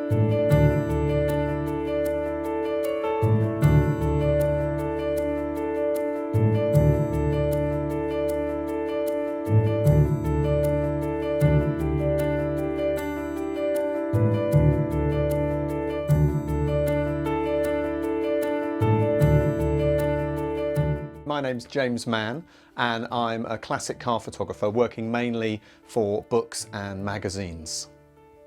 My name's James Mann, and I'm a classic car photographer working mainly for books and magazines.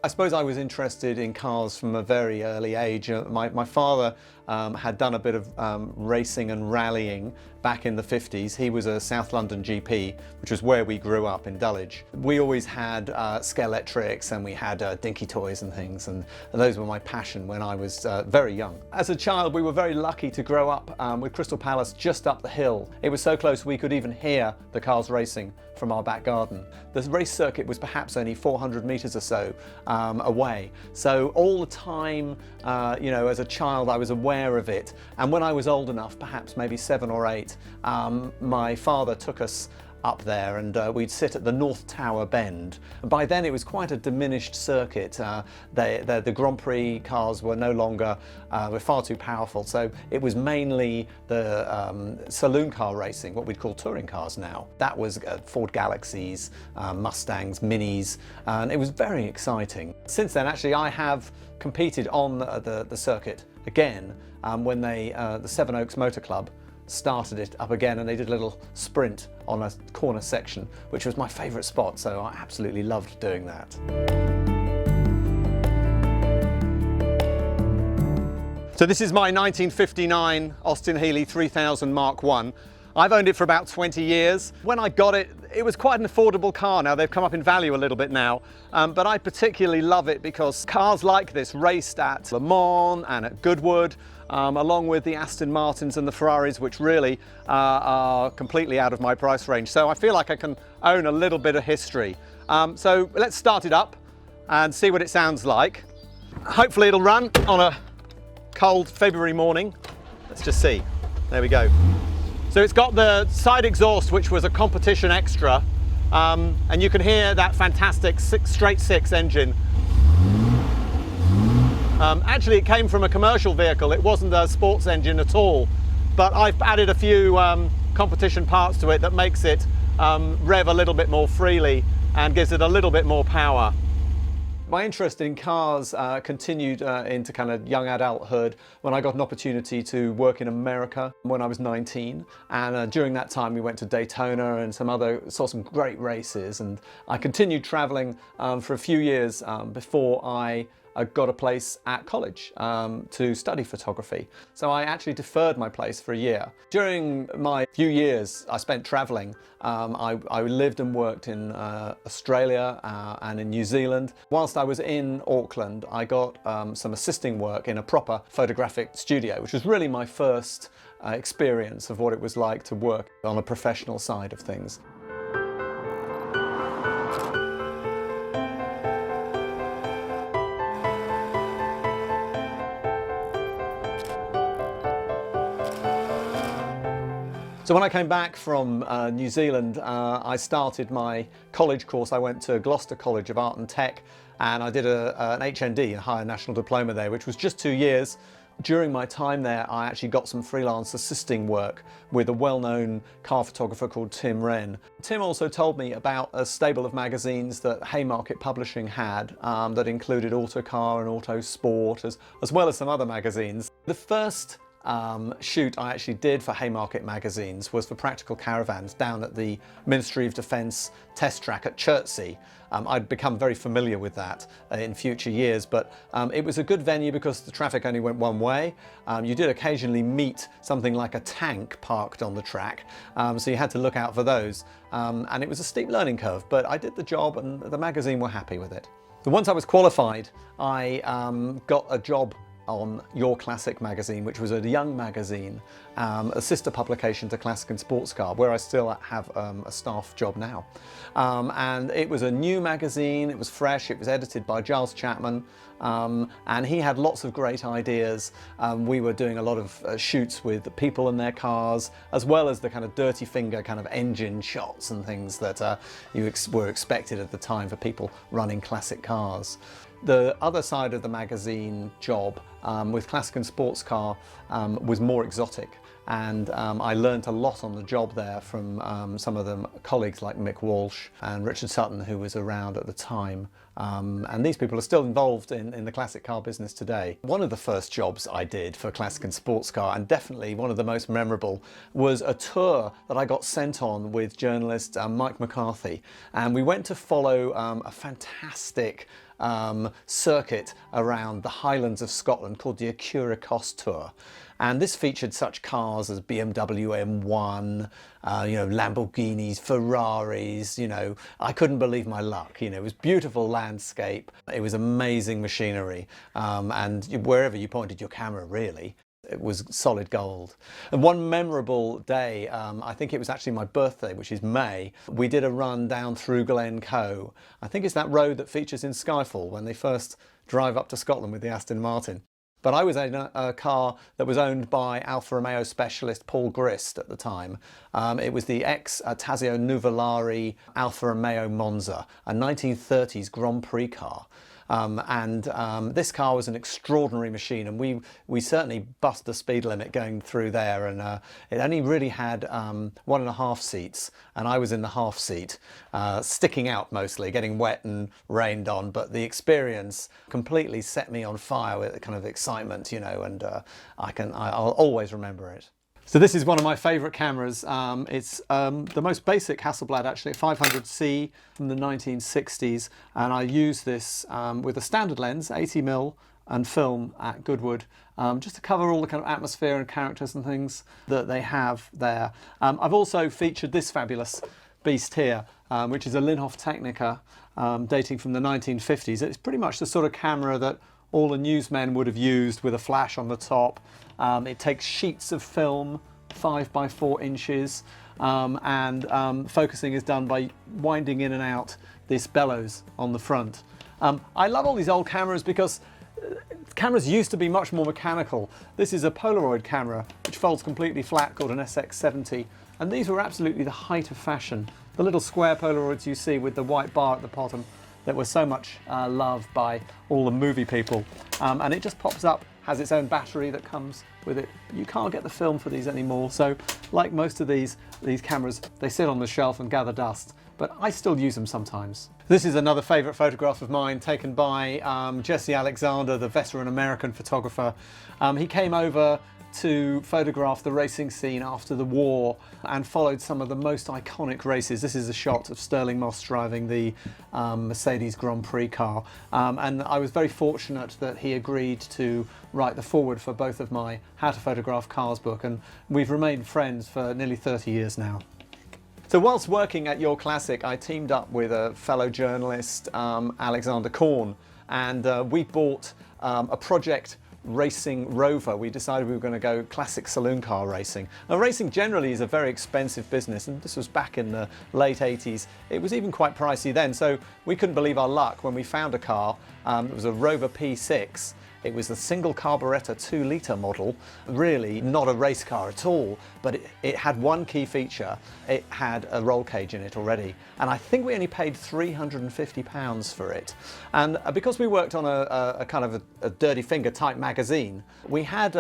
I suppose I was interested in cars from a very early age. My father had done a bit of racing and rallying back in the 50s. He was a South London GP, which was where we grew up in Dulwich. We always had Scalextrics, and we had dinky toys and things, and those were my passion when I was very young. As a child, we were very lucky to grow up with Crystal Palace just up the hill. It was so close we could even hear the cars racing from our back garden. The race circuit was perhaps only 400 metres or so away. So all the time, you know, as a child, I was aware of it. And when I was old enough, perhaps maybe 7 or 8, my father took us up there, and we'd sit at the North Tower bend. And by then it was quite a diminished circuit. The Grand Prix cars were no longer, were far too powerful, so it was mainly the saloon car racing, what we'd call touring cars now. That was Ford Galaxies, Mustangs, Minis, and it was very exciting. Since then, actually, I have competed on the circuit again when the Sevenoaks Motor Club started it up again, and they did a little sprint on a corner section, which was my favourite spot, so I absolutely loved doing that. So this is my 1959 Austin Healey 3000 Mark I. I've owned it for about 20 years. When I got it, it was quite an affordable car. Now they've come up in value a little bit now, but I particularly love it because cars like this raced at Le Mans and at Goodwood, along with the Aston Martins and the Ferraris, which really are completely out of my price range. So I feel like I can own a little bit of history. So let's start it up and see what it sounds like. Hopefully it'll run on a cold February morning. Let's just see. There we go. So it's got the side exhaust, which was a competition extra, and you can hear that fantastic straight six engine. Actually, it came from a commercial vehicle. It wasn't a sports engine at all, but I've added a few competition parts to it that makes it rev a little bit more freely and gives it a little bit more power. My interest in cars continued into kind of young adulthood when I got an opportunity to work in America when I was 19, and during that time we went to Daytona and saw some great races, and I continued traveling for a few years before I got a place at college to study photography. So I actually deferred my place for a year. During my few years I spent traveling, I lived and worked in Australia and in New Zealand. Whilst I was in Auckland, I got some assisting work in a proper photographic studio, which was really my first experience of what it was like to work on a professional side of things. So when I came back from New Zealand, I started my college course. I went to Gloucester College of Art and Tech, and I did an HND, a Higher National Diploma there, which was just 2 years. During my time there, I actually got some freelance assisting work with a well-known car photographer called Tim Wren. Tim also told me about a stable of magazines that Haymarket Publishing had that included Autocar and Autosport, as well as some other magazines. The first shoot I actually did for Haymarket magazines was for Practical Caravans down at the Ministry of Defence test track at Chertsey. I'd become very familiar with that in future years, but it was a good venue because the traffic only went one way. You did occasionally meet something like a tank parked on the track, so you had to look out for those, and it was a steep learning curve, but I did the job and the magazine were happy with it. So once I was qualified, I got a job on Your Classic magazine, which was a young magazine, a sister publication to Classic and Sports Car, where I still have a staff job now. And it was a new magazine, it was fresh, it was edited by Giles Chapman, and he had lots of great ideas. We were doing a lot of shoots with the people in their cars, as well as the kind of dirty finger kind of engine shots and things that were expected at the time for people running classic cars. The other side of the magazine job with Classic and Sports Car was more exotic, and I learnt a lot on the job there from some of the colleagues like Mick Walsh and Richard Sutton, who was around at the time. And these people are still involved in the classic car business today. One of the first jobs I did for Classic and Sports Car, and definitely one of the most memorable, was a tour that I got sent on with journalist Mike McCarthy. And we went to follow a fantastic circuit around the Highlands of Scotland called the Acura Cost Tour. And this featured such cars as BMW M1, you know, Lamborghinis, Ferraris, you know. I couldn't believe my luck. You know, it was beautiful landscape. It was amazing machinery. And wherever you pointed your camera, really, it was solid gold. And one memorable day, I think it was actually my birthday, which is May, we did a run down through Glencoe. I think it's that road that features in Skyfall when they first drive up to Scotland with the Aston Martin. But I was in a car that was owned by Alfa Romeo specialist Paul Grist at the time. It was the ex-Tazio Nuvolari Alfa Romeo Monza, a 1930s Grand Prix car. This car was an extraordinary machine, and we certainly bust the speed limit going through there, and it only really had 1.5 seats, and I was in the half seat, sticking out mostly, getting wet and rained on, but the experience completely set me on fire with kind of excitement, you know, and I'll always remember it. So this is one of my favourite cameras. It's the most basic Hasselblad, actually, 500C from the 1960s, and I use this with a standard lens, 80mm, and film at Goodwood, just to cover all the kind of atmosphere and characters and things that they have there. I've also featured this fabulous beast here, which is a Linhof Technica dating from the 1950s. It's pretty much the sort of camera that all the newsmen would have used, with a flash on the top. It takes sheets of film, 5 by 4 inches, and focusing is done by winding in and out this bellows on the front. I love all these old cameras because cameras used to be much more mechanical. This is a Polaroid camera which folds completely flat, called an SX70, and these were absolutely the height of fashion. The little square Polaroids you see with the white bar at the bottom that were so much loved by all the movie people, and it just pops up, has its own battery that comes with it. You can't get the film for these anymore, so like most of these cameras, they sit on the shelf and gather dust, but I still use them sometimes. This is another favourite photograph of mine, taken by Jesse Alexander, the veteran American photographer. He came over to photograph the racing scene after the war and followed some of the most iconic races. This is a shot of Stirling Moss driving the Mercedes Grand Prix car, and I was very fortunate that he agreed to write the foreword for both of my How to Photograph Cars book, and we've remained friends for nearly 30 years now. So whilst working at Your Classic, I teamed up with a fellow journalist, Alexander Korn, and we bought a project racing rover. We decided we were going to go classic saloon car racing. Now, racing generally is a very expensive business, and this was back in the late 80s. It was even quite pricey then, so we couldn't believe our luck when we found a car. It was a Rover P6. It was a single carburettor 2-litre model, really not a race car at all, but it had one key feature. It had a roll cage in it already, and I think we only paid £350 for it. And because we worked on a kind of a dirty finger type magazine, we had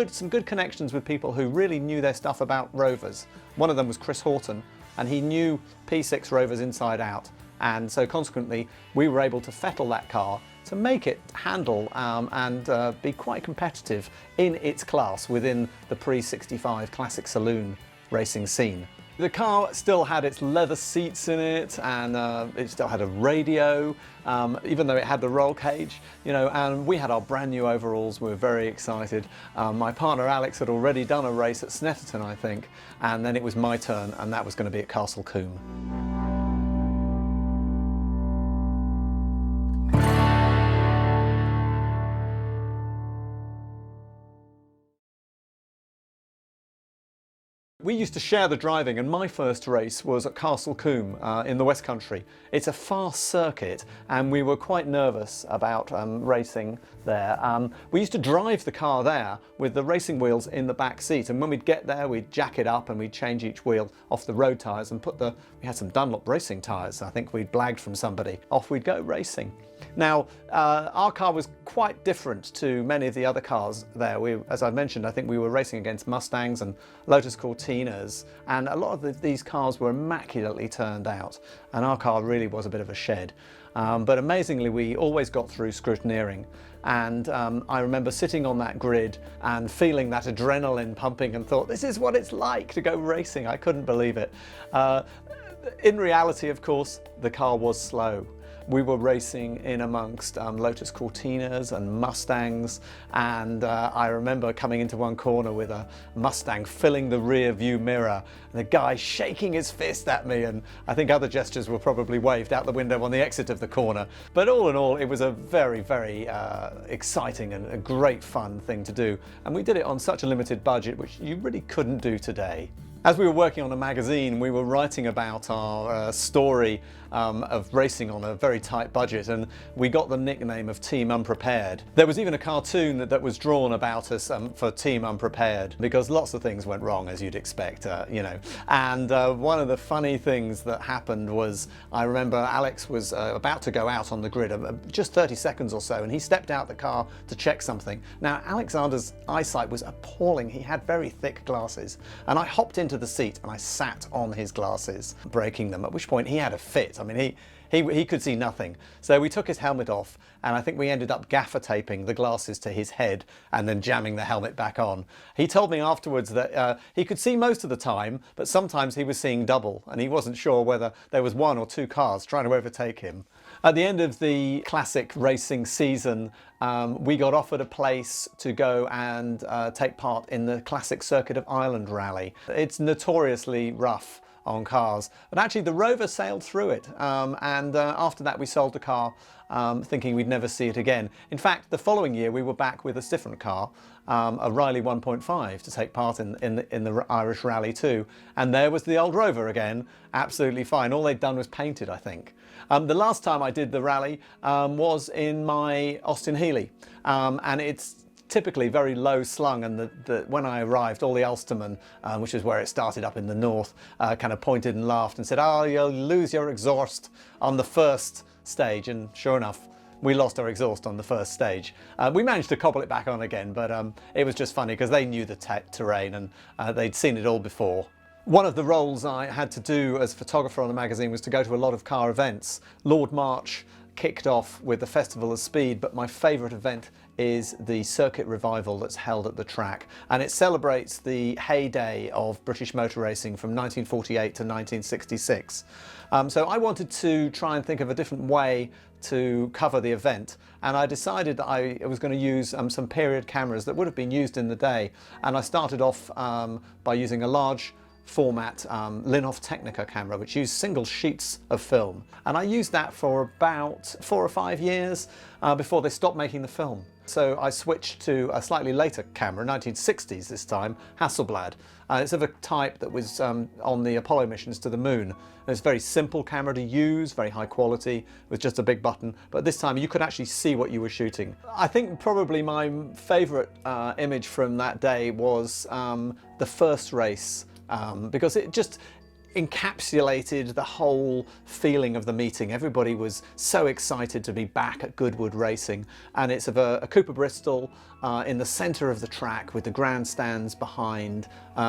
some good connections with people who really knew their stuff about rovers. One of them was Chris Horton, and he knew P6 rovers inside out, and so consequently we were able to fettle that car to make it handle and be quite competitive in its class within the pre-65 classic saloon racing scene. The car still had its leather seats in it, and it still had a radio, even though it had the roll cage, you know, and we had our brand new overalls. We were very excited. My partner Alex had already done a race at Snetterton, I think, and then it was my turn, and that was going to be at Castle Combe. We used to share the driving, and my first race was at Castle Combe in the West Country. It's a fast circuit, and we were quite nervous about racing there. We used to drive the car there with the racing wheels in the back seat, and when we'd get there we'd jack it up and we'd change each wheel off the road tyres and we had some Dunlop racing tyres, I think we'd blagged from somebody. Off we'd go racing. Now, our car was quite different to many of the other cars there. As I mentioned, I think we were racing against Mustangs and Lotus Cortinas, and a lot of these cars were immaculately turned out, and our car really was a bit of a shed. But amazingly, we always got through scrutineering. And I remember sitting on that grid and feeling that adrenaline pumping and thought, this is what it's like to go racing. I couldn't believe it. In reality, of course, the car was slow. We were racing in amongst Lotus Cortinas and Mustangs, and I remember coming into one corner with a Mustang filling the rear view mirror, and the guy shaking his fist at me, and I think other gestures were probably waved out the window on the exit of the corner. But all in all, it was a very, very exciting and a great fun thing to do, and we did it on such a limited budget, which you really couldn't do today. As we were working on a magazine, we were writing about our story of racing on a very tight budget, and we got the nickname of Team Unprepared. There was even a cartoon that was drawn about us for Team Unprepared, because lots of things went wrong, as you'd expect, you know. And one of the funny things that happened was, I remember Alex was about to go out on the grid, just 30 seconds or so, and he stepped out the car to check something. Now, Alexander's eyesight was appalling. He had very thick glasses, and I hopped into the seat and I sat on his glasses, breaking them, at which point he had a fit. I mean, he could see nothing. So we took his helmet off, and I think we ended up gaffer taping the glasses to his head and then jamming the helmet back on. He told me afterwards that he could see most of the time, but sometimes he was seeing double, and he wasn't sure whether there was one or two cars trying to overtake him. At the end of the classic racing season, we got offered a place to go and take part in the classic Circuit of Ireland rally. It's notoriously rough on cars, but actually the Rover sailed through it, and after that we sold the car, thinking we'd never see it again. In fact, the following year we were back with a different car, a Riley 1.5, to take part in the Irish Rally too, and there was the old Rover again, absolutely fine. All they'd done was paint it, I think. The last time I did the rally was in my Austin Healey, and it's typically very low slung, and when I arrived, all the Ulstermen, which is where it started up in the north, kind of pointed and laughed and said, oh, you'll lose your exhaust on the first stage, and sure enough, we lost our exhaust on the first stage. We managed to cobble it back on again, but it was just funny because they knew the terrain and they'd seen it all before. One of the roles I had to do as photographer on the magazine was to go to a lot of car events. Lord March kicked off with the Festival of Speed, but my favourite event is the Circuit Revival that's held at the track, and it celebrates the heyday of British motor racing from 1948 to 1966. So I wanted to try and think of a different way to cover the event, and I decided that I was going to use some period cameras that would have been used in the day, and I started off by using a large format Linhof Technica camera, which used single sheets of film, and I used that for about 4 or 5 years before they stopped making the film. So I switched to a slightly later camera, 1960s this time, Hasselblad. It's of a type that was on the Apollo missions to the moon. It's a very simple camera to use, very high quality, with just a big button, but this time you could actually see what you were shooting. I think probably my favourite image from that day was the first race, because it just encapsulated the whole feeling of the meeting. Everybody was so excited to be back at Goodwood racing, and it's of a Cooper Bristol in the centre of the track with the grandstands behind,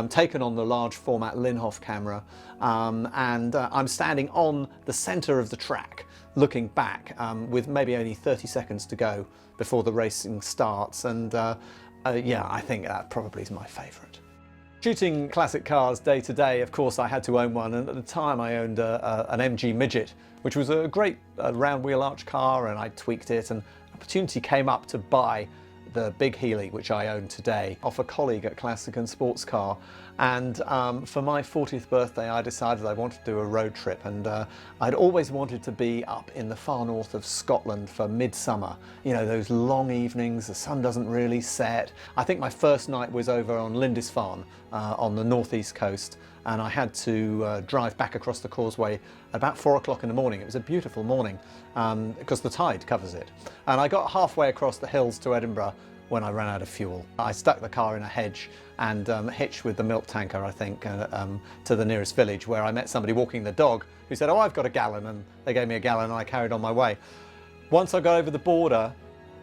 taken on the large format Linhof camera, and I'm standing on the centre of the track looking back with maybe only 30 seconds to go before the racing starts, and yeah, I think that probably is my favourite. Shooting classic cars day to day, of course I had to own one, and at the time I owned an MG Midget, which was a great round wheel arch car, and I tweaked it, and opportunity came up to buy the big Healey, which I own today, off a colleague at Classic and Sports Car. And for my 40th birthday I decided I wanted to do a road trip, and I'd always wanted to be up in the far north of Scotland for midsummer. You know, those long evenings, the sun doesn't really set. I think my first night was over on Lindisfarne on the northeast coast, and I had to drive back across the causeway at about 4 o'clock in the morning. It was a beautiful morning because the tide covers it. And I got halfway across the hills to Edinburgh when I ran out of fuel. I stuck the car in a hedge and hitched with the milk tanker, I think, to the nearest village, where I met somebody walking the dog who said, oh, I've got a gallon, and they gave me a gallon and I carried on my way. Once I got over the border,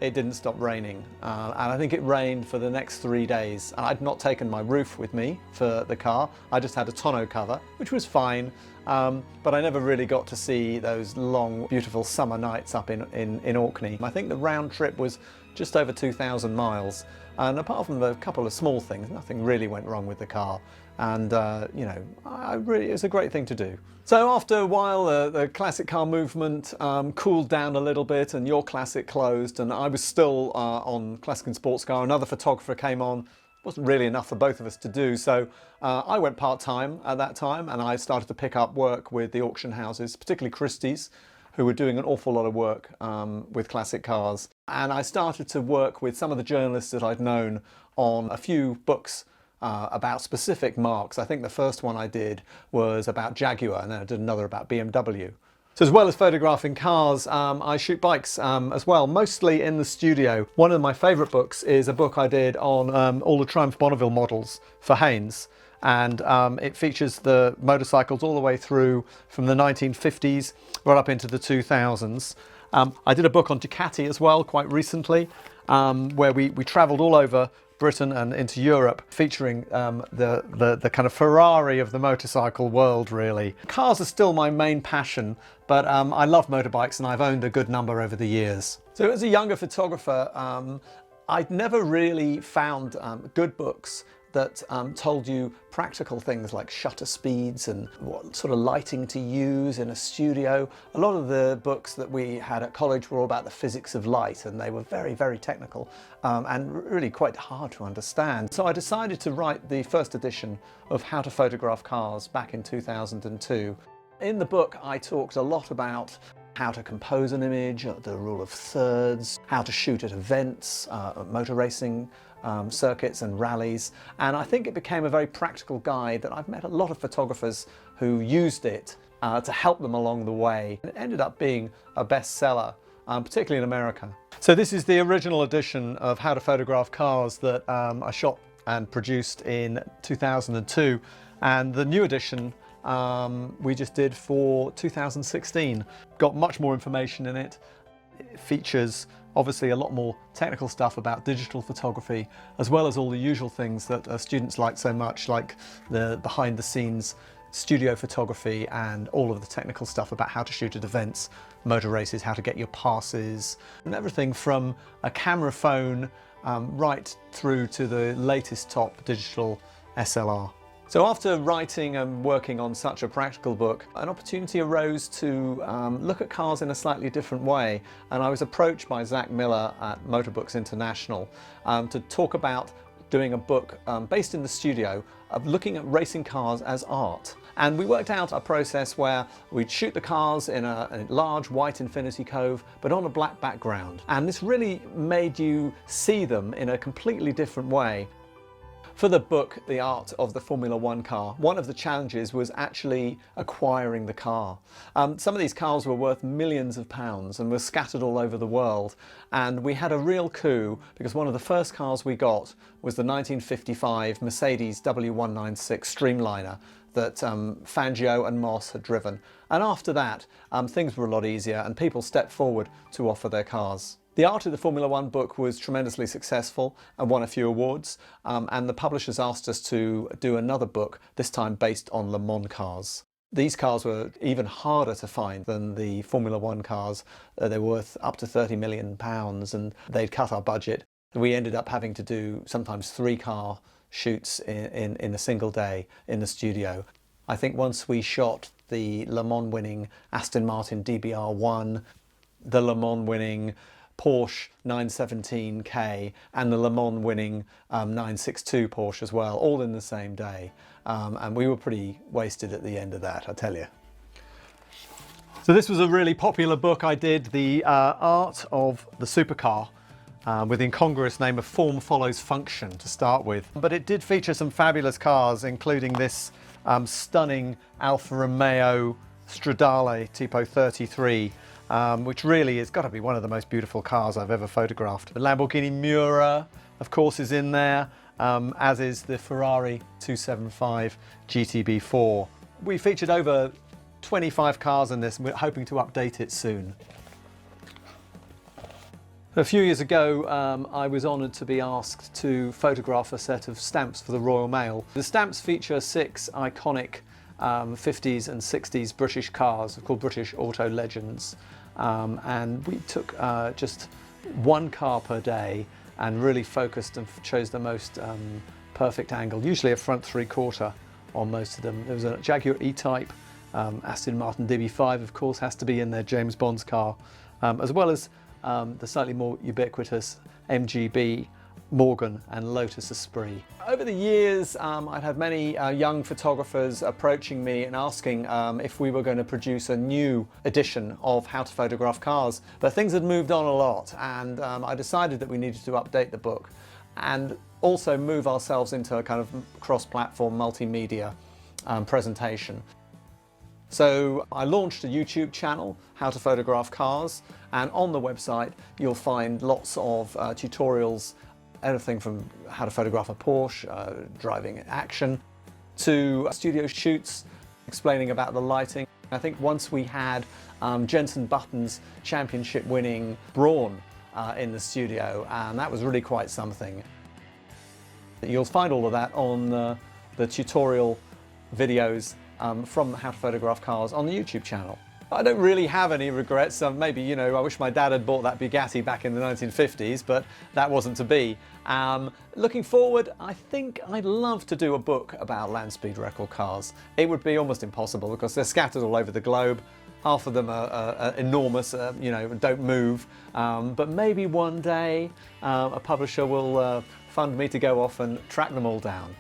it didn't stop raining, and I think it rained for the next 3 days. And I'd not taken my roof with me for the car. I just had a tonneau cover, which was fine, but I never really got to see those long, beautiful summer nights up in Orkney. I think the round trip was just over 2,000 miles, and apart from a couple of small things, nothing really went wrong with the car. And you know, it was a great thing to do. So after a while, the classic car movement cooled down a little bit, and Your Classic closed, and I was still on Classic and Sports Car. Another photographer came on. Wasn't really enough for both of us to do, so I went part-time at that time, and I started to pick up work with the auction houses, particularly Christie's, who were doing an awful lot of work with classic cars. And I started to work with some of the journalists that I'd known on a few books about specific marques. I think the first one I did was about Jaguar, and then I did another about BMW. So as well as photographing cars, I shoot bikes as well, mostly in the studio. One of my favourite books is a book I did on all the Triumph Bonneville models for Haynes. And it features the motorcycles all the way through from the 1950s right up into the 2000s. I did a book on Ducati as well quite recently, where we travelled all over Britain and into Europe, featuring the kind of Ferrari of the motorcycle world, really. Cars are still my main passion, but I love motorbikes, and I've owned a good number over the years. So as a younger photographer, I'd never really found good books that told you practical things like shutter speeds and what sort of lighting to use in a studio. A lot of the books that we had at college were all about the physics of light, and they were very, very technical and really quite hard to understand. So I decided to write the first edition of How to Photograph Cars back in 2002. In the book, I talked a lot about how to compose an image, the rule of thirds, how to shoot at events, motor racing, circuits and rallies, and I think it became a very practical guide that I've met a lot of photographers who used it to help them along the way. It ended up being a bestseller, particularly in America. So this is the original edition of How to Photograph Cars that I shot and produced in 2002, and the new edition we just did for 2016. Got much more information in it. It features obviously a lot more technical stuff about digital photography, as well as all the usual things that students like so much, like the behind the scenes studio photography and all of the technical stuff about how to shoot at events, motor races, how to get your passes, and everything from a camera phone right through to the latest top digital SLR. So after writing and working on such a practical book, an opportunity arose to look at cars in a slightly different way, and I was approached by Zach Miller at Motorbooks International to talk about doing a book based in the studio of looking at racing cars as art. And we worked out a process where we'd shoot the cars in a large white infinity cove, but on a black background. And this really made you see them in a completely different way. For the book, The Art of the Formula One Car, one of the challenges was actually acquiring the car. Some of these cars were worth millions of pounds and were scattered all over the world. And we had a real coup because one of the first cars we got was the 1955 Mercedes W196 Streamliner that Fangio and Moss had driven. And after that, things were a lot easier and people stepped forward to offer their cars. The Art of the Formula One book was tremendously successful and won a few awards, and the publishers asked us to do another book, this time based on Le Mans cars. These cars were even harder to find than the Formula One cars. They were worth up to £30 million, and they'd cut our budget. We ended up having to do sometimes 3 car shoots in a single day in the studio. I think once we shot the Le Mans winning Aston Martin DBR1, the Le Mans winning Porsche 917K and the Le Mans winning 962 Porsche as well, all in the same day. And we were pretty wasted at the end of that, I tell you. So this was a really popular book I did, The Art of the Supercar, with the incongruous name of Form Follows Function to start with. But it did feature some fabulous cars, including this stunning Alfa Romeo Stradale Tipo 33, which really has got to be one of the most beautiful cars I've ever photographed. The Lamborghini Miura, of course, is in there, as is the Ferrari 275 GTB4. We featured over 25 cars in this, and we're hoping to update it soon. A few years ago, I was honoured to be asked to photograph a set of stamps for the Royal Mail. The stamps feature 6 iconic 50s and 60s British cars called British Auto Legends, and we took just 1 car per day and really focused and chose the most perfect angle, usually a front 3/4 on most of them. There was a Jaguar E-Type, Aston Martin DB5 of course has to be in there, James Bond's car, as well as the slightly more ubiquitous MGB, Morgan and Lotus Esprit. Over the years I've had many young photographers approaching me and asking if we were going to produce a new edition of How to Photograph Cars, but things had moved on a lot, and I decided that we needed to update the book and also move ourselves into a kind of cross-platform multimedia presentation. So I launched a YouTube channel, How to Photograph Cars, and on the website you'll find lots of tutorials, anything from how to photograph a Porsche, driving action, to studio shoots, explaining about the lighting. I think once we had Jensen Button's championship-winning Brawn in the studio, and that was really quite something. You'll find all of that on the tutorial videos from How to Photograph Cars on the YouTube channel. I don't really have any regrets. Maybe, you know, I wish my dad had bought that Bugatti back in the 1950s, but that wasn't to be. Looking forward, I think I'd love to do a book about land speed record cars. It would be almost impossible because they're scattered all over the globe. Half of them are enormous, you know, don't move. But maybe one day a publisher will fund me to go off and track them all down.